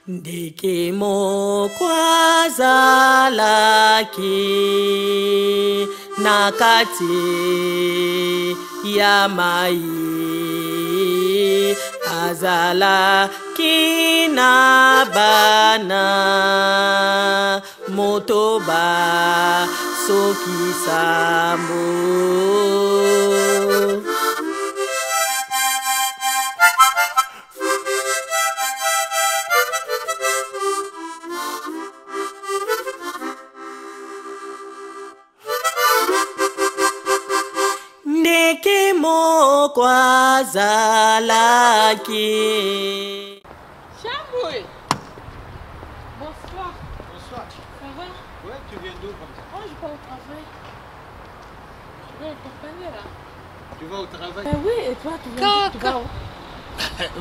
Ndeke moko azalaki na kati ya mai, azalaki na bana motoba soki sambo. Ndeke moko azalaki. Chamouille. Bonsoir. Bonsoir. Ça va? Ouais, tu viens d'où comme ça? Oh, je vais au travail. Je vais accompagner là. Tu vas au travail? Oui, et toi, tu viens tu vas où?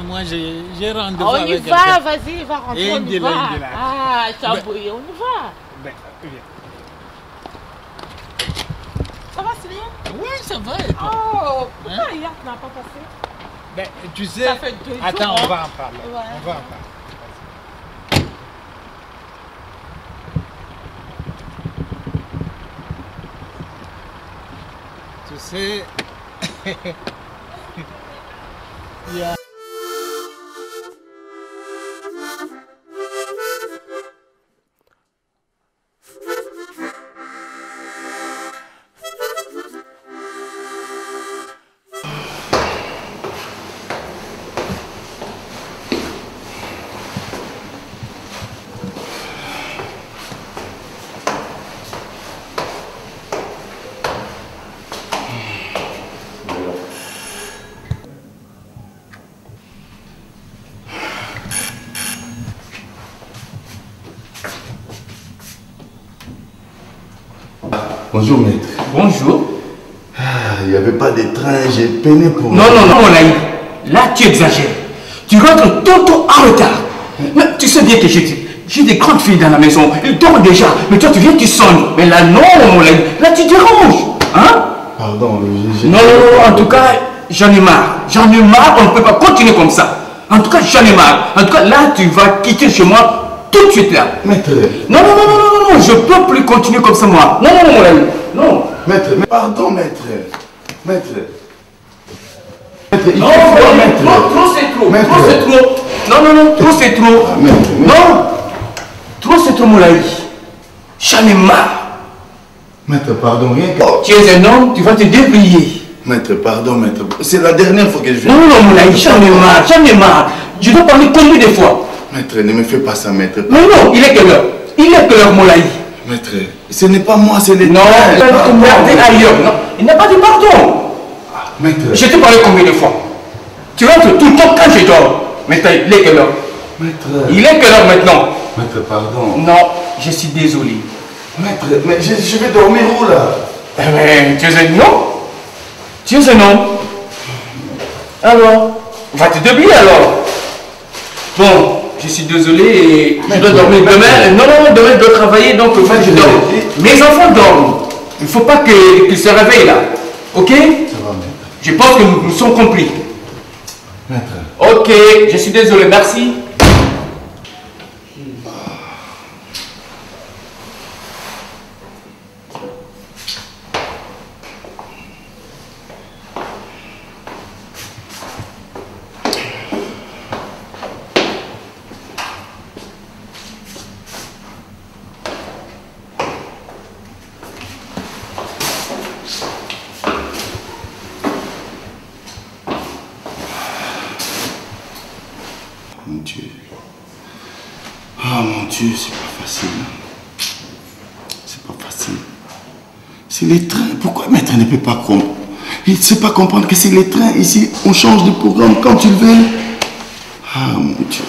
Moi, j'ai rendez-vous On y avec va, quelqu'un. vas-y, va rentrer, on y Indila, va. Indila. Ah, Chamouille, on y va. Ben, viens. Ça va, Sylvain? Oui, ça va et toi? Oh, pourquoi hier tu n'as pas passé? Ben, tu sais... Ça fait 2 jours. Attends, on hein? va en parler. Ouais. On va en parler. Tu sais... Il y a... Bonjour maître. Bonjour. Il n'y avait pas de train, j'ai peiné pour... Non, mon ami. Là, tu exagères. Tu rentres tout le temps en retard. Mais tu sais bien que j'ai des grandes filles dans la maison. Elles dorment déjà. Mais toi, tu viens, tu sonnes. Mais là, non, mon ami. Là, tu déranges. Hein? Pardon, Non, en tout cas, j'en ai marre. J'en ai marre, on ne peut pas continuer comme ça. En tout cas, j'en ai marre. En tout cas, là, tu vas quitter chez moi tout de suite là. Maître. Non, je ne peux plus continuer comme ça, moi. Non, mon ami. Non. Maître, pardon maître. Maître. Maître, il Non, faut faire, maître. trop c'est trop. Maître. Trop c'est trop. Non, trop c'est trop. Ah, maître. Non. Trop c'est trop, mon ami. J'en ai marre. Maître, pardon, rien que... Tu es un homme, tu vas te débrouiller. Maître, pardon, maître. C'est la dernière fois que je viens. Non, mon ami, j'en ai marre. Je dois parler combien de fois? Maître, ne me fais pas ça, maître. Non, il est quelle heure? Il est quelle heure, mon ami? Maître, ce n'est pas moi, c'est les... Non, tu vas te merder ailleurs. Non, il n'y a pas de pardon. Maître. Je t'ai parlé combien de fois? Tu rentres tout le temps quand je dors. Maintenant, il est quelle heure? Maître. Il est quelle heure maintenant? Maître, pardon. Non, je suis désolé. Maître, mais je vais dormir où là? Eh bien, tu es un homme? Tu es un homme? Alors, va te débrouiller alors. Bon, je suis désolé et je dois dormir demain. Non, demain je dois travailler, donc il faut que je dorme. Mes enfants dorment. Il ne faut pas qu'ils se réveillent là. Ok? Ça va, maître. Je pense que nous sommes compris. Maître. Ok, je suis désolé, merci. Dieu, c'est pas facile. C'est pas facile. C'est les trains. Pourquoi maître ne peut pas comprendre? Il ne sait pas comprendre que c'est les trains. Ici, on change de programme quand tu le veux. Ah, mon Dieu.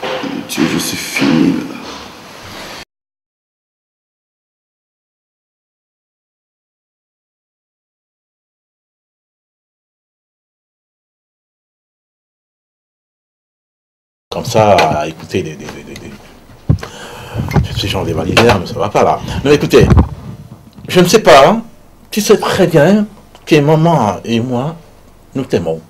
Mon Dieu, je suis fini là. Comme ça, écoutez, ces gens des validaires, mais ça va pas là. Mais écoutez, je ne sais pas, hein, tu sais très bien que maman et moi, nous t'aimons.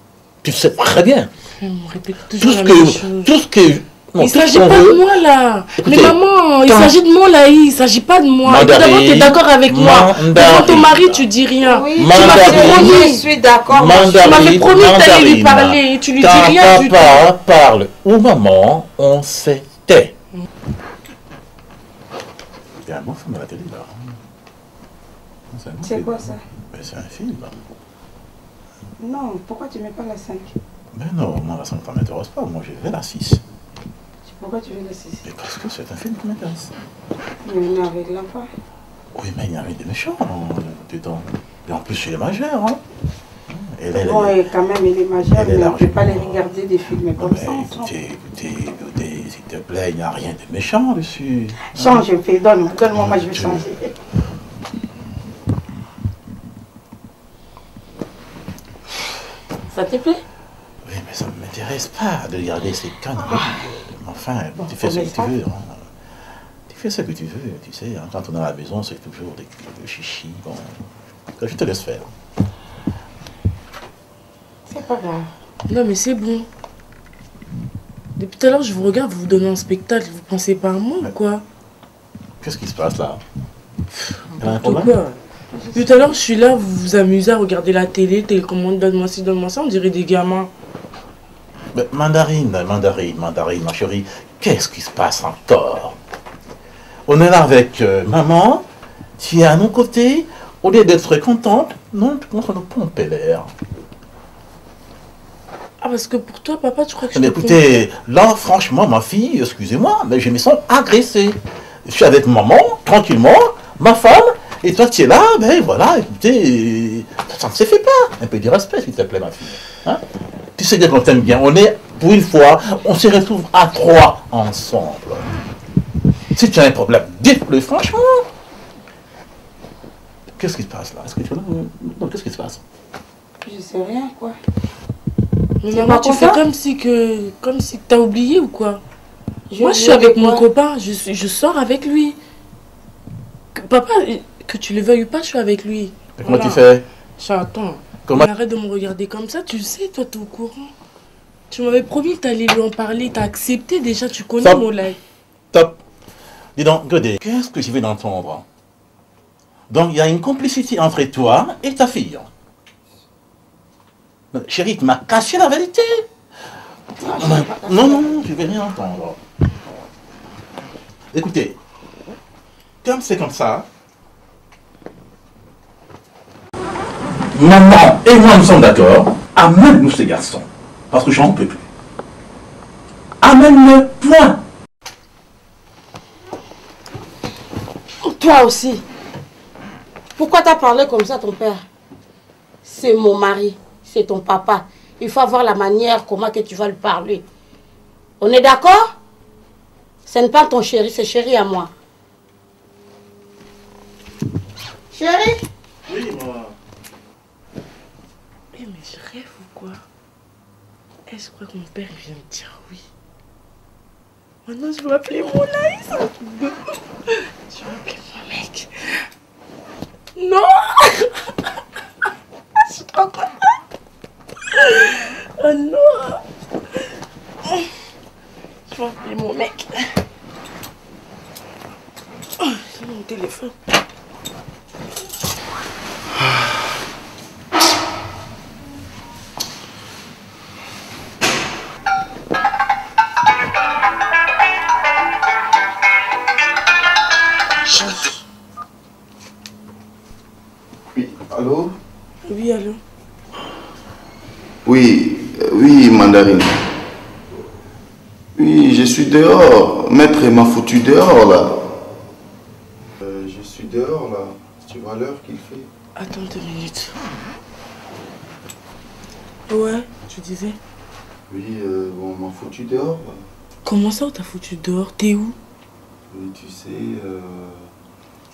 Tu sais très bien. On répète toujours la même chose. Tout ce que... Non, il ne s'agit pas de moi là. Écoutez, mais maman, il s'agit de moi là, il ne s'agit pas de moi. D'abord, tu es d'accord avec moi. Devant ton mari, tu dis rien. Oui, tu m'avais promis. Je suis d'accord. Tu m'avais promis que tu allais lui parler. Tu lui dis rien du tout. Papa parle ou maman, on s'est tait. Il y a un bon film à la télé là. C'est quoi ça? C'est un film. Non, pourquoi tu ne mets pas la 5? Mais non, moi la 5 ne m'intéresse pas, moi je vais la 6. Pourquoi tu veux la 6? Mais parce que c'est un film qui m'intéresse. Mais on est avec l'enfant. Oui, mais il y avait des méchants dedans. Et en plus, il est majeur. Hein. Bon, et quand même, il est majeur, mais on ne peut pas les regarder des films comme ça. Écoutez, s'il te plaît, il n'y a rien de méchant dessus. Change, je fais, donne-moi, moi je vais changer. Ça te plaît? Oui, mais ça ne m'intéresse pas de regarder ces conneries. Enfin, bon, tu fais ce que tu veux. Hein. Tu fais ce que tu veux, tu sais. Hein. Quand on est à la maison, c'est toujours des chichis. Bon, je te laisse faire. C'est pas grave. Non, mais c'est bon. Depuis tout à l'heure, je vous regarde, vous vous donnez un spectacle. Vous pensez pas à moi ou quoi? Qu'est-ce qui se passe là? Pourquoi? Depuis tout à l'heure, je suis là, vous vous amusez à regarder la télé, télécommande, donne-moi ci, donne-moi ça, on dirait des gamins. Mais mandarine, ma chérie, qu'est-ce qui se passe encore? On est là avec maman, tu es à nos côtés, au lieu d'être contente, non, tu commences à nous pomper l'air. Ah, parce que pour toi, papa, tu crois que je Mais écoutez, là, franchement, ma fille, excusez-moi, mais je me sens agressée. Je suis avec maman, tranquillement, ma femme, et toi, tu es là, ben voilà, écoutez, ça ne se fait pas. Un peu de respect, s'il te plaît, ma fille. Hein? Tu sais bien qu'on t'aime bien. On est, pour une fois, on se retrouve à 3 ensemble. Si tu as un problème, dites-le franchement. Qu'est-ce qui se passe là? Est-ce que tu non, qu'est-ce qui se passe? Je sais rien, quoi. Mais maman, tu fais comme si t'as oublié ou quoi? Moi, je suis avec mon copain, je sors avec lui. Papa, que tu le veuilles ou pas, je suis avec lui. Et comment tu fais? J'attends. Comment... Arrête de me regarder comme ça, tu sais, toi, t'es au courant. Tu m'avais promis que t'allais lui en parler, t'as accepté déjà, tu connais mon live. Top. Dis donc, Godé, qu'est-ce que je vais d'entendre? Donc, il y a une complicité entre toi et ta fille. Chérie, tu m'as caché la vérité. Non, je vais rien entendre. Écoutez, comme c'est comme ça, maman et moi nous sommes d'accord, amène-nous ces garçons, parce que j'en peux plus. Amène-le, point. Toi aussi. Pourquoi t'as parlé comme ça, ton père? C'est mon mari, c'est ton papa. Il faut avoir la manière, comment que tu vas lui parler. On est d'accord? Ce n'est pas ton chéri, c'est chéri à moi. Chéri? Oui, moi. Mais je rêve ou quoi? Est-ce que mon père vient me dire oui? Maintenant, je vais appeler mon Laïs. Je vais appeler mon mec. Non. Je suis trop contente. Oh non. Je vais appeler mon mec. Oh, j'ai mon téléphone. Oui, allô? Oui, allô? Oui, oui, Mandarine. Oui, je suis suis dehors. Maître m'a foutu dehors, là. Je suis dehors, là. Tu vois l'heure qu'il fait? Attends 2 minutes. Ouais, tu disais? Oui, bon, on m'a foutu dehors, là. Comment ça, on t'a foutu dehors? T'es où? Oui, tu sais,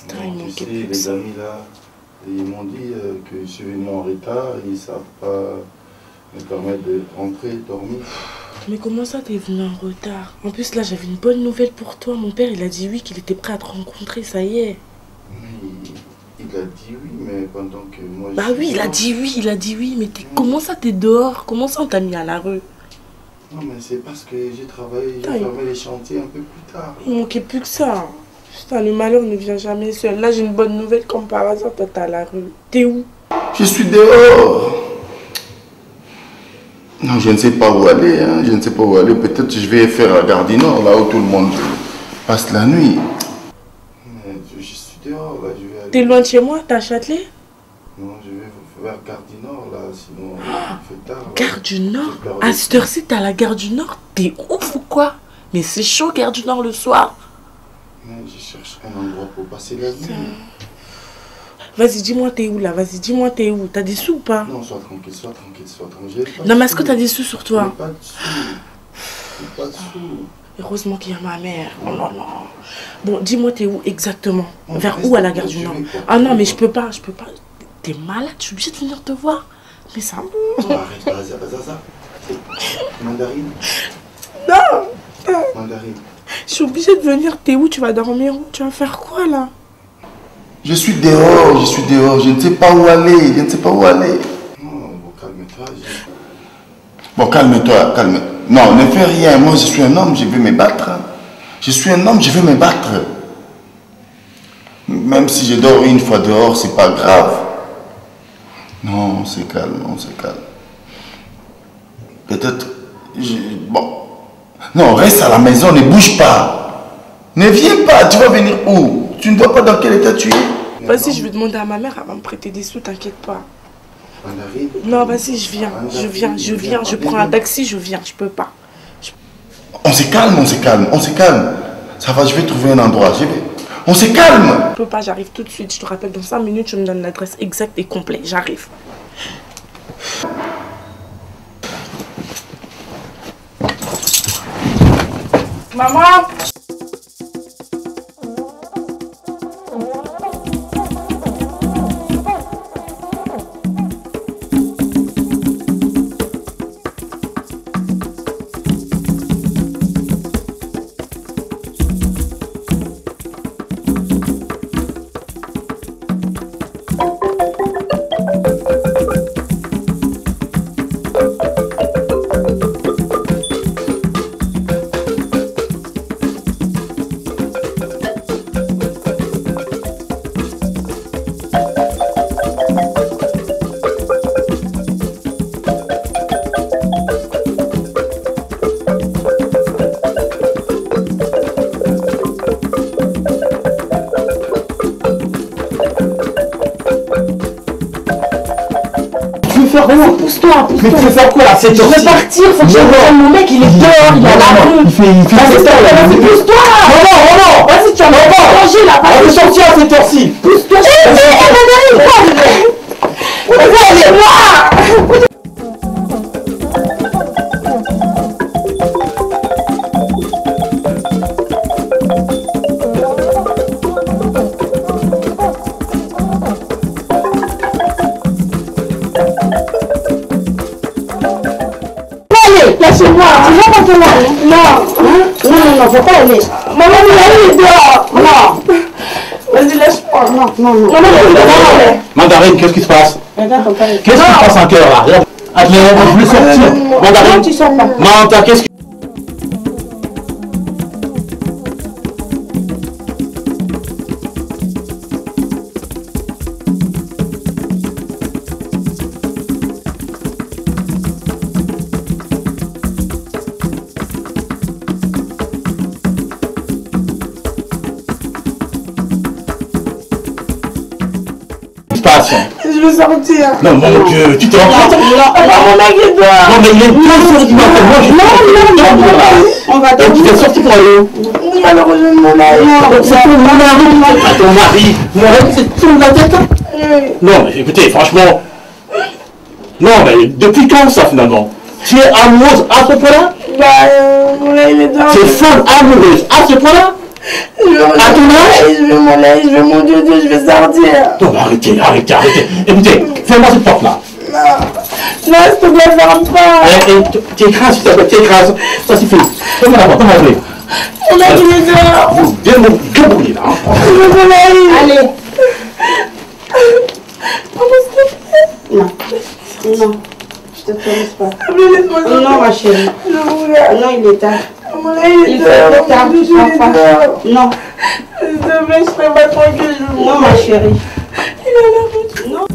Putain, il tu manquait sais, plus que les ça. amis, là, ils m'ont dit que je suis venu en retard. Ils ne savent pas me permettre de rentrer, dormir. Mais comment ça, t'es venu en retard? En plus, là, j'avais une bonne nouvelle pour toi. Mon père, il a dit oui, qu'il était prêt à te rencontrer, ça y est. Oui, il a dit oui, mais pendant que moi... Bah oui, il a dit oui, mais comment ça, t'es dehors? Comment ça, on t'a mis à la rue? Non, mais c'est parce que j'ai travaillé, j'ai Putain, fermé les chantiers un peu plus tard. Il manquait plus que ça. Putain, le malheur ne vient jamais seul. Là, j'ai une bonne nouvelle, comme par hasard, toi, t'es à la rue. T'es où? Je suis dehors. Non, je ne sais pas où aller, hein. Je ne sais pas où aller. Peut-être je vais faire la Gare du Nord, là où tout le monde passe la nuit. Mais je suis dehors, là, je vais aller... T'es loin de chez moi? T'es à Châtelet? Non, je vais vers Gare du Nord, là, sinon il fait tard. Là. Gare du Nord? J'ai peur de- À cette heure-ci, t'es à la Gare du Nord? T'es ouf ou quoi? Mais c'est chaud, Gare du Nord, le soir. Mais je cherche un endroit pour passer la nuit. Vas-y, dis-moi t'es où là? Vas-y, dis-moi t'es où? T'as des sous ou pas? Non, sois tranquille, sois tranquille, sois tranquille. J'ai pas Non, de mais est-ce que sous. t'as des sous sur J'ai toi? pas de sous. J'ai pas de sous. Heureusement qu'il y a ma mère. Oh non, non. Bon, dis-moi t'es où exactement? Non, Vers reste où à la là, Gare je du Nord? vais, quoi. Ah non, mais je peux pas. T'es malade, je suis obligée de venir te voir. Mais ça... Non, arrête, Zaza. C'est mandarine. Non! Mandarine. Je suis obligée de venir. T'es où? Tu vas dormir où? Tu vas faire quoi là? Je suis dehors, je ne sais pas où aller, je ne sais pas où aller. Non, bon, calme-toi. Bon, calme-toi, calme-toi. Non, ne fais rien, moi je suis un homme, je vais me battre. Je suis un homme, je vais me battre. Même si je dors une fois dehors, c'est pas grave. Non, on se calme, on se calme. Peut-être... Bon. Non, reste à la maison, ne bouge pas. Ne viens pas, tu vas venir où? Tu ne vois pas dans quel état tu es? Vas-y, je vais demander à ma mère, elle va me prêter des sous, t'inquiète pas. Mandarine. Non, vas-y, je viens, je prends un taxi, je viens, je peux pas. On se calme, on se calme, on se calme. Ça va, je vais trouver un endroit, je vais... On se calme. Je peux pas, j'arrive tout de suite, je te rappelle, dans 5 minutes, tu me donnes l'adresse exacte et complète, j'arrive. Maman! Pousse-toi. Mais tu veux faire quoi là? C'est Je veux partir, faut que je reprenne mon mec, il est dehors, il est à la rue. Il fait Vas-y, pousse-toi. Non, Vas-y, tu vas me manger là, on vas-y. est sorti à cette heure-ci. Pousse-toi, vas-y, allez-moi. Lâchez-moi, tu vas pas te aller. Non, faut pas aller. Maman, il est dehors. Non. Vas-y, lâche-moi. Non. Maman, il est dehors. Mandarine, qu'est-ce qui se passe? Qu'est-ce qui se passe en cœur là? Attends, je veux sortir. Mandarine. Non, tu sors pas. Non, t'as qu'est-ce qui... déclaration. Je veux sortir. Non, mon Dieu, tu te rends compte? Mon mec est dehors. Non, mais il est 2 heures du matin. Moi, je On va donc, tu es sorti pour aller où? On va le rejoindre mon mari. C'est ton mari. Ah, ton mari. Mon mari, c'est tout la tête. Non, mais écoutez, franchement. Non, mais depuis quand ça finalement? Tu es amoureuse à ce point-là? Mon mari il est dehors. Tu es folle amoureuse à ce point-là? À ton âge? Je veux mon mari, je veux mon Dieu, je veux sortir. Non, mais arrêtez. Écoutez, fais-moi cette porte-là. Non, s'il te plaît, ferme pas. Tu écrases, s'il te plaît, tu écrases. Ça suffit. Fais-moi la porte, fais-moi ouvrir. Mon mari il est dehors. Vous viens me débrouiller là. Je veux mon mari. Allez. Non. Non. Je te connais pas. Non, ma chérie. Non, il est tard. Mon mari il est Il dehors. fait tard. Il est dehors. Non. S'il te plaît, je serai pas tranquille. Non, ma chérie. Il a la route. Non.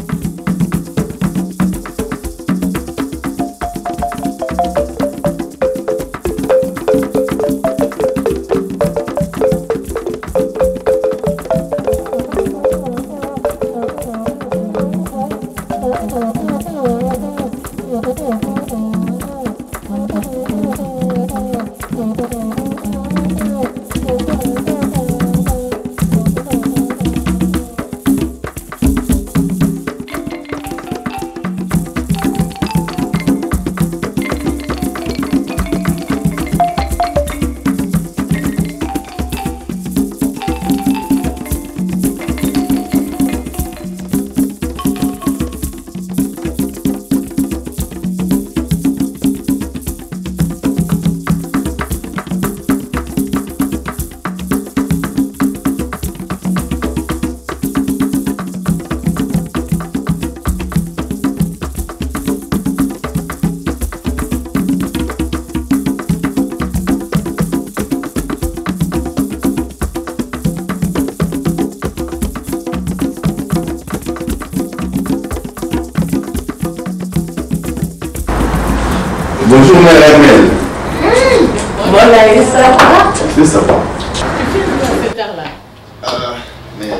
Bonjour, Mère Amel. Voilà, et ça va? C'est ça. Tu viens de cette heure-là. Ah, mais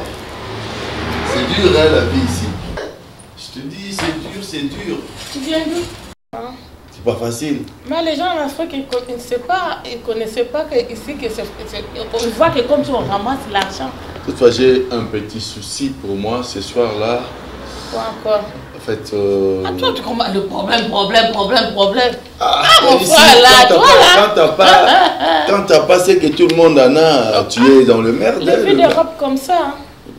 c'est dur, hein, la vie ici. Je te dis, c'est dur. Tu viens d'où? C'est pas facile. Mais les gens en Afrique, ils ne connaissaient pas que ici, on voit que comme ça, on ramasse l'argent. Toutefois, j'ai un petit souci pour moi ce soir-là. Quoi encore? En fait, Ah, toi, tu comprends le problème. Ah, mon ici, frère, là, toi, là. quand t'as pas ce que tout le monde en a, tu es dans le merde. J'ai vu des robes comme ça. Hein.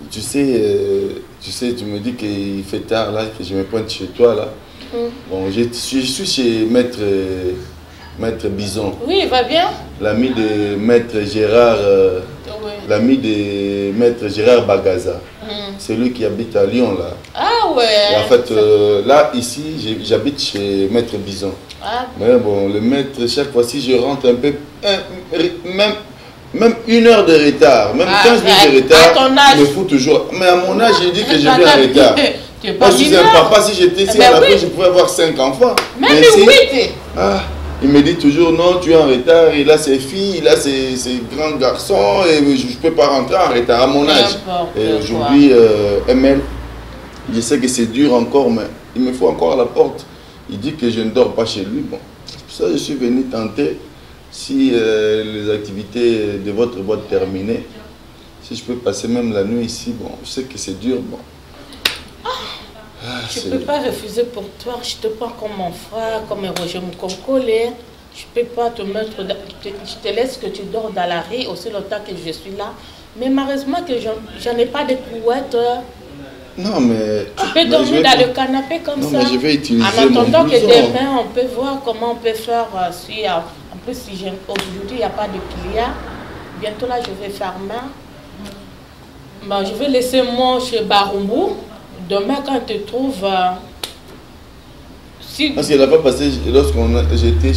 Tu sais, tu me dis qu'il fait tard là, que je me pointe chez toi là. Bon, je suis chez Maître Bison. Oui, il va bien. L'ami de Maître Gérard, l'ami de Maître Gérard Bagaza. C'est lui qui habite à Lyon là. Ah ouais. Et en fait, là ici, j'habite chez Maître Bison. Ah. Mais bon, le maître, chaque fois-ci, je rentre un peu, même 1 heure de retard, même 15 minutes de retard, à ton âge. il me fout toujours. Mais à mon âge, j'ai dit que je viens en retard. Tu es pas Moi, si c'est un papa, si j'étais ici à la fin, je pouvais avoir 5 enfants. Même mais si, 8. il me dit toujours non, tu es en retard, il a ses filles, il a ses grands garçons, et je ne peux pas rentrer en retard à mon âge. Et aujourd'hui, ML, je sais que c'est dur encore, mais il me faut encore à la porte. Il dit que je ne dors pas chez lui. Bon, c'est pour ça que je suis venu tenter, si les activités de votre boîte terminées, si je peux passer même la nuit ici. Bon, je sais que c'est dur. Bon. Je ne peux pas refuser pour toi. Je te prends comme mon frère, comme Roger Moukonkolé. Je ne peux pas te mettre... Je te laisse que tu dors dans la rue aussi longtemps que je suis là. Mais malheureusement que je n'ai pas de couette. Non, mais... Tu peux dormir dans le canapé comme ça. Non, mais je vais utiliser en attendant mon que blouson. demain, on peut voir comment on peut faire. En plus, si aujourd'hui, il n'y a pas de clients, bientôt là, je vais faire main. Bon, je vais laisser moi chez Barumbu. Demain, quand tu te trouves... Parce qu'elle n'a pas passé, j'étais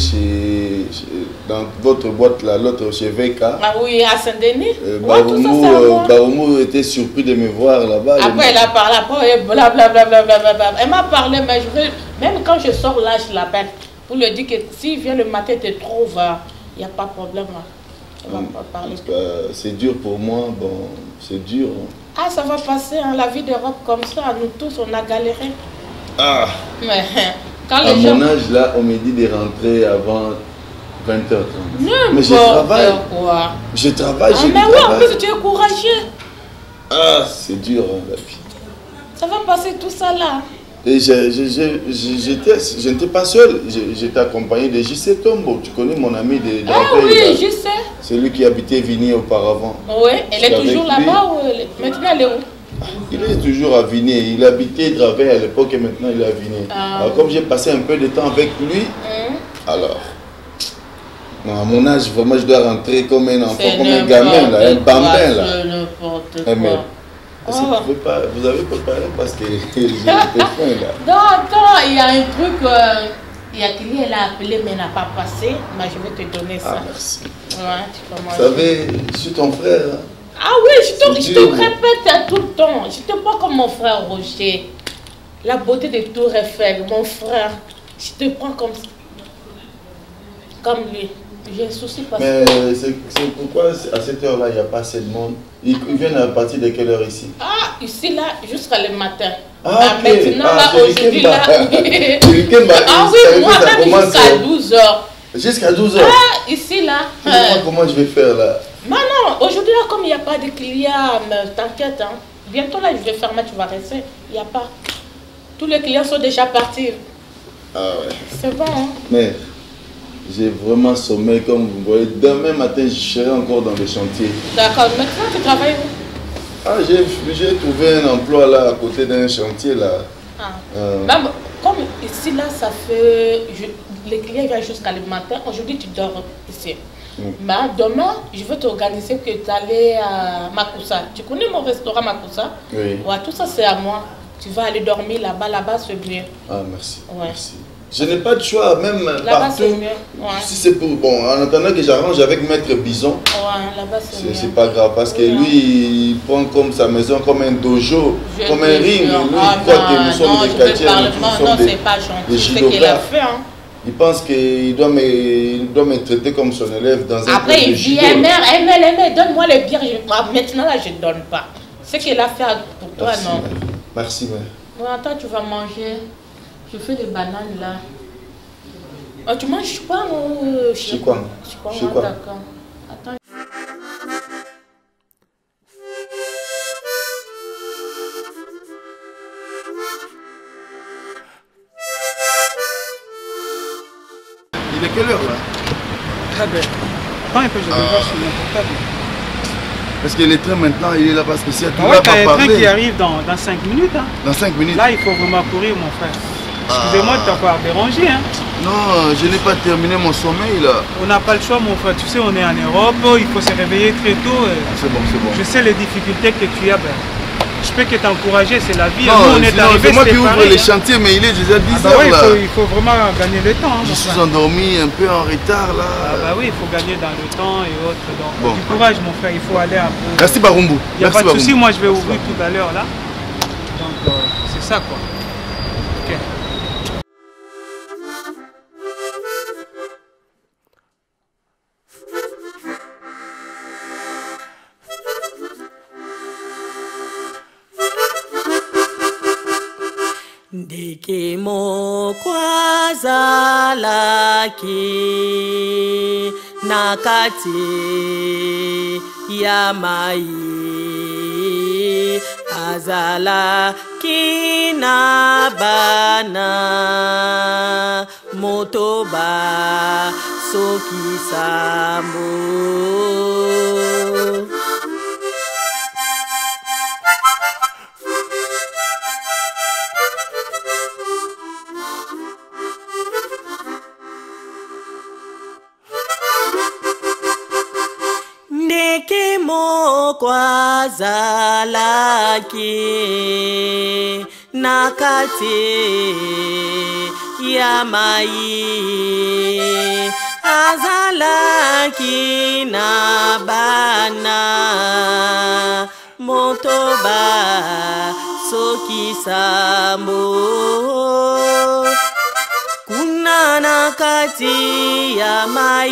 dans votre boîte là, l'autre chez VK. Ah oui, à Saint-Denis. Barumbu était surpris de me voir là-bas. Après, elle a parlé, après, blablabla. Elle m'a parlé, mais je veux, même quand je sors là, je l'appelle pour lui dire que s'il vient le matin, te trouve, il n'y a pas de problème. On va pas parler. C'est dur pour moi, bon, c'est dur. Ah, ça va passer, hein, la vie d'Europe comme ça, nous tous, on a galéré. Ah! Mais quand À les gens... mon âge, là, on me dit de rentrer avant 20h30. Non, mais je travaille. Quoi. Je travaille, ah, mais oui, en plus, tu es courageux. Ah, c'est dur, hein, la vie. Ça va passer tout ça là. Et je n'étais pas seul, j'étais accompagné de JC Tombo. Tu connais mon ami de Ah oui, je sais. C'est lui qui habitait Vigny auparavant. Oui, elle est toujours là-bas ou maintenant elle est où? Il est toujours à Vigny. Il habitait, il travaillait à l'époque et maintenant il est à Vigny. Alors comme j'ai passé un peu de temps avec lui, alors, à mon âge, vraiment je dois rentrer comme un enfant, comme un gamin, là, un bambin là. C'est n'importe quoi. Vous avez préparé parce que j'ai été faim là. Non, attends, il y a un truc, il y a quelqu'un qui l'a appelé mais n'a pas passé. Mais je vais te donner ça. Ah, merci. Ouais, tu peux manger. Vous savez, je suis ton frère. Hein? Ah oui, je te répète tout le temps. Je te prends comme mon frère Roger. La beauté de Tour Eiffel, mon frère. Je te prends comme lui. J'ai un souci parce que... Mais c'est pourquoi à cette heure-là, il n'y a pas assez de monde. Ils viennent à partir de quelle heure ici? Ah, ici là, jusqu'à le matin. Ah, okay. Maintenant là, aujourd'hui là... Ah oui, moi-même jusqu'à 12h. Jusqu'à 12h? Ah, ici là. Comment je vais faire là? Non, aujourd'hui là, comme il n'y a pas de clients, t'inquiète, hein. Bientôt là, je vais fermer, tu vas rester. Il n'y a pas. Tous les clients sont déjà partis. Ah ouais. C'est bon, hein. Mais j'ai vraiment sommeil, comme vous voyez. Demain matin, je serai encore dans le chantier. D'accord. Maintenant, tu travailles où? Ah, j'ai trouvé un emploi là, à côté d'un chantier là. Même, comme ici là, ça fait... les clients viennent jusqu'à le matin. Aujourd'hui, tu dors ici. Mais demain, je vais t'organiser que tu allais à Makusa. Tu connais mon restaurant Makusa? Oui. Ouais, tout ça, c'est à moi. Tu vas aller dormir là-bas, c'est bien. Ah, merci. Ouais. Merci. Je n'ai pas de choix, même là-bas, c'est mieux. Ouais. Si c'est pour... Bon, en attendant que j'arrange avec Maître Bison, ouais, là-bas, c'est pas grave, parce que lui, il prend comme sa maison, comme un dojo, comme un ring. Lui, il croit que nous sommes des quartiers, non, c'est pas gentil, c'est qu'il a fait, hein. Il pense qu'il doit me traiter comme son élève dans un après, il dit, ML, donne-moi les bières. Maintenant, là, je ne donne pas. Ce qu'il a fait pour toi, merci, non. Merci, mère. Bon, attends, tu vas manger. Je fais des bananes, là. Oh, tu manges quoi, ou... Chikwang. D'accord. Attends. Il est quelle heure là? Ah ben, quand un peu je vais voir sur mon portable. Parce que le train maintenant, il est là parce que si tu vas pas parler. Il y a un train qui arrive dans 5 minutes. Hein. Dans 5 minutes? Là, il faut vraiment courir, mon frère. Excusez-moi de t'avoir dérangé. Hein. Non, je n'ai pas terminé mon sommeil là. On n'a pas le choix, mon frère. Tu sais, on est en Europe, il faut se réveiller très tôt. C'est bon, c'est bon. Je sais les difficultés que tu as. Ben, je peux que t'encourager, c'est la vie. Non, nous, on est arrivé, c'est moi qui ouvre les hein. chantiers, mais il est déjà 10 bah heures ouais, là. Il faut vraiment gagner le temps. Hein, je suis endormi un peu en retard là. Ah bah oui, il faut gagner dans le temps et autres. Donc, bon. Du courage, mon frère, il faut aller un peu. Merci Barumbu. Il n'y a pas de souci, moi je vais ouvrir tout à l'heure là. Donc c'est ça quoi. Ok. Ndeke moko azalaki na kati ya mai, azalaki na bana motoba soki sambo. Ndeke moko azalaki na kati ya mai, azalaki na bana motoba soki sambo. Kuna na kati ya mai.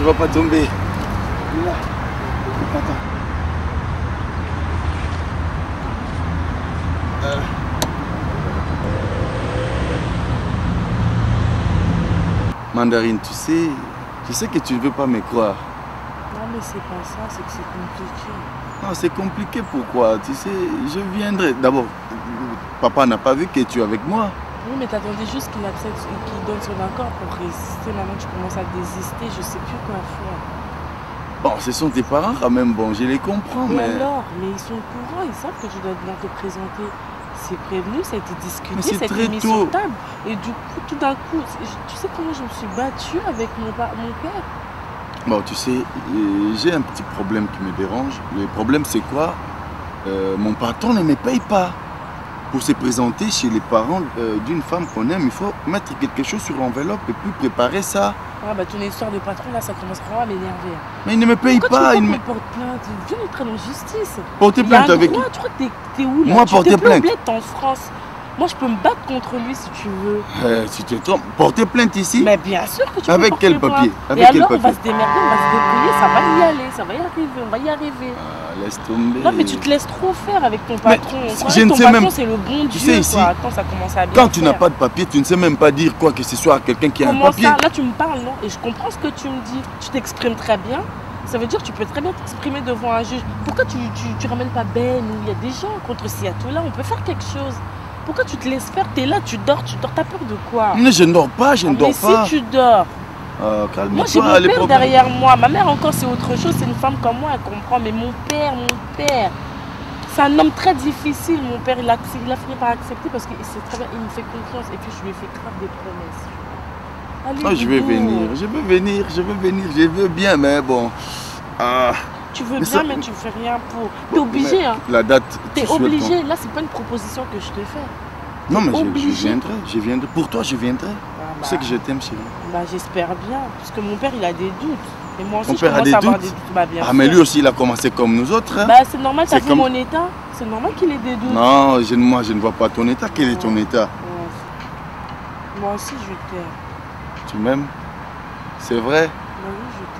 vas pas tomber. Là. Attends. Mandarine, tu sais que tu ne veux pas me croire. Non mais c'est pas ça, c'est que c'est compliqué. Non, c'est compliqué, pourquoi? Tu sais, je viendrai. D'abord, papa n'a pas vu que tu es avec moi. Oui, mais t'attendais juste qu'il accepte, qu'il donne son accord pour résister. Maintenant tu commences à désister, je sais plus quoi faire. Bon, ce sont tes parents quand même, bon, je les comprends, Mais mais... alors, mais ils sont au courant, ils savent que tu dois bien te présenter. C'est prévenu, ça a été discuté, Mais c'est ça a très été mis tôt. sur table. Et du coup, tout d'un coup, tu sais comment je me suis battue avec mon père? Bon, tu sais, j'ai un petit problème qui me dérange. Le problème, c'est quoi? Mon patron ne me paye pas. Pour se présenter chez les parents d'une femme qu'on aime, il faut mettre quelque chose sur l'enveloppe et puis préparer ça. Ah bah ton histoire de patron là, ça commence vraiment à m'énerver. Mais il ne me paye pas. Il me porte plainte, viens nous prendre en justice. Porter plainte avec qui? Tu crois que t'es où là? Moi, porter plainte. T'es en France. Moi, je peux me battre contre lui si tu veux. Si tu te trompes, porter plainte ici? Mais bien sûr que tu peux. Avec quel papier? Et alors, on va se démerder, on va se débrouiller, ça va y aller, ça va y arriver, on va y arriver. Ah, laisse tomber. Non, mais tu te laisses trop faire avec ton patron. Je ne sais même. C'est le bon Dieu. Tu sais ici. Attends, ça commence à bien. Quand tu n'as pas de papier, tu ne sais même pas dire quoi que ce soit à quelqu'un qui a un papier. Comment ça? Là, tu me parles, non? Et je comprends ce que tu me dis. Tu t'exprimes très bien. Ça veut dire que tu peux très bien t'exprimer devant un juge. Pourquoi tu ramènes pas Ben ou il y a des gens contre Seattle là? On peut faire quelque chose. Pourquoi tu te laisses faire? T'es là, tu dors, t'as peur de quoi? Mais je ne dors pas, je ne dors pas. Mais si tu dors. Calme-toi. Moi j'ai mon père derrière moi. Ma mère encore c'est autre chose, c'est une femme comme moi, elle comprend. Mais mon père, c'est un homme très difficile. Mon père, il a fini par accepter parce qu'il sait très bien, il me fait confiance. Et puis je lui ai fait grave des promesses. Allez, je vais venir, je veux bien, mais bon. Tu veux bien, mais tu fais rien pour. T'es obligé, hein. La date. T'es obligé. Là, c'est pas une proposition que je te fais. Non, mais je viendrai. Pour toi, je viendrai. Tu sais que je t'aime, chérie. Bah, j'espère bien. Parce que mon père, il a des doutes. Et moi aussi, Ton je père a commence des à avoir doutes. des doutes. Bah, bien sûr. Mais lui aussi, il a commencé comme nous autres. Hein. Bah, c'est normal, t'as vu mon état. C'est normal qu'il ait des doutes. Non, moi, je ne vois pas ton état. Quel est ton état? Ouais. Moi aussi, je t'aime. Tu m'aimes? C'est vrai? Bah oui, je t'aime.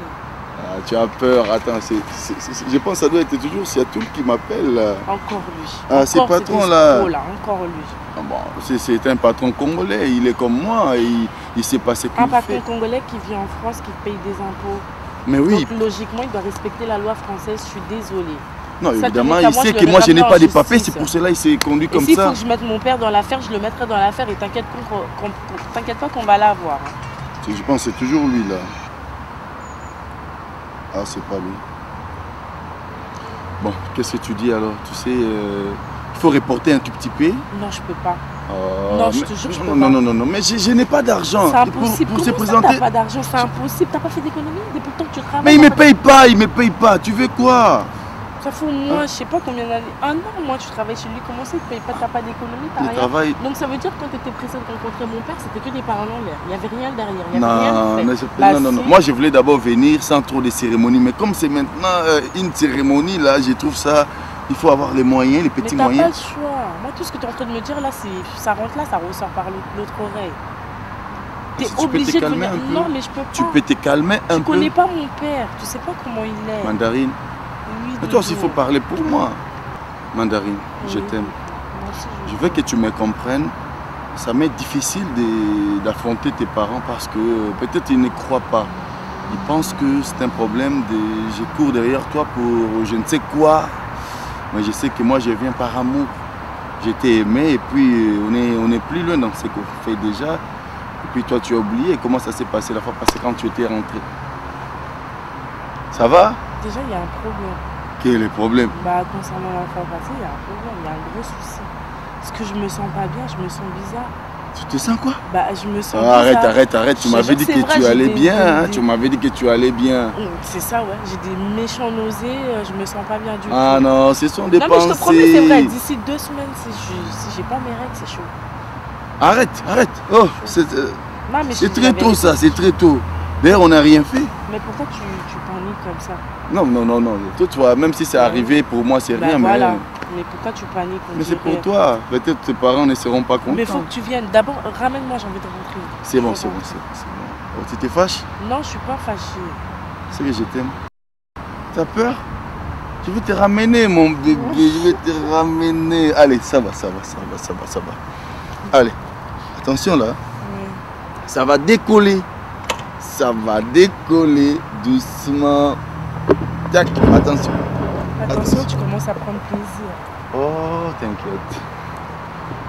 Tu as peur, attends, je pense que ça doit être toujours Seattle qui m'appelle. Encore lui. C'est patron là. Encore lui. C'est un patron congolais, il est comme moi, il sait pas ce qu'il fait. Un patron congolais qui vit en France, qui paye des impôts. Mais oui. Donc logiquement, il doit respecter la loi française, je suis désolée. Non, évidemment, il sait que moi je n'ai pas de papiers, c'est pour cela qu'il s'est conduit comme ça. S'il faut que je mette mon père dans l'affaire, je le mettrai dans l'affaire et t'inquiète pas qu'on va l'avoir. Je pense que c'est toujours lui là. Ah, c'est pas lui. Bon, qu'est-ce que tu dis alors? Tu sais, il faut reporter un tout petit peu. Non, je peux pas. Non, je te jure, je peux pas. Non, mais je n'ai pas d'argent. C'est impossible. Pour se Comment présenter. ça, t'as pas d'argent? C'est impossible. T'as pas fait d'économie depuis le temps que tu travailles? Mais il me paye pas. Tu veux quoi? Ça fait au moins, je sais pas combien d'années. Un an, moi, tu travailles chez lui. Comment ça, il te paye pas? T'as pas d'économie, t'as rien. Donc ça veut dire que quand tu étais pressé de rencontrer mon père, c'était que des paroles en l'air. Il n'y avait rien derrière. Non. Moi, je voulais d'abord venir sans trop de cérémonie. Mais comme c'est maintenant une cérémonie, là, je trouve ça. Il faut avoir les moyens, les petits moyens. Mais t'as pas le choix. Moi, tout ce que tu es en train de me dire là, ça rentre là, ça ressort par l'autre oreille. T'es obligé de venir. Non, mais je peux pas. Tu peux te calmer un peu. Tu connais pas mon père. Tu sais pas comment il est. Mandarine. Mais toi aussi, il faut parler pour moi. Mandarine, je t'aime. Je veux que tu me comprennes. Ça m'est difficile d'affronter tes parents parce que peut-être ils ne croient pas. Ils pensent que c'est un problème je cours derrière toi pour je ne sais quoi. Mais je sais que moi, je viens par amour. Je t'ai aimé et puis on est plus loin dans ce qu'on fait déjà. Et puis toi, tu as oublié comment ça s'est passé la fois passée quand tu étais rentré. Ça va? Déjà, il y a un problème. Quel est le problème? Concernant la fois passée, il y a un problème, il y a un gros souci. Parce que je me sens pas bien, je me sens bizarre. Tu te sens quoi? Je me sens bizarre. Arrête. Tu m'avais dit que tu allais bien. Tu m'avais dit que tu allais bien. C'est ça, ouais. J'ai des méchants nausées, je me sens pas bien du tout. Ah non, ce sont des pensées. Non, mais je te promets, c'est vrai. D'ici 2 semaines, si j'ai pas mes règles, c'est chaud. Arrête. Oh, c'est très tôt ça, c'est très tôt. D'ailleurs, on n'a rien fait. Mais pourquoi tu paniques comme ça? Non. Toi, même si c'est arrivé, pour moi, c'est rien. Voilà. Mais pourquoi tu paniques? Mais c'est pour toi. Peut-être tes parents ne seront pas contents. Mais il faut que tu viennes. D'abord, ramène-moi, j'ai envie de rentrer. C'est bon. Oh, tu te fâches? Non, je suis pas fâchée. C'est que je t'aime. T'as peur? Je vais te ramener, mon bébé. Je vais te ramener. Allez, ça va. Allez, attention là. Ça va décoller. Ça va décoller doucement. Tac, attention. Attention, tu commences à prendre plaisir. Oh,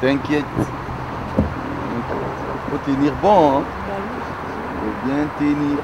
t'inquiète. Faut tenir bon, hein. Faut bien tenir.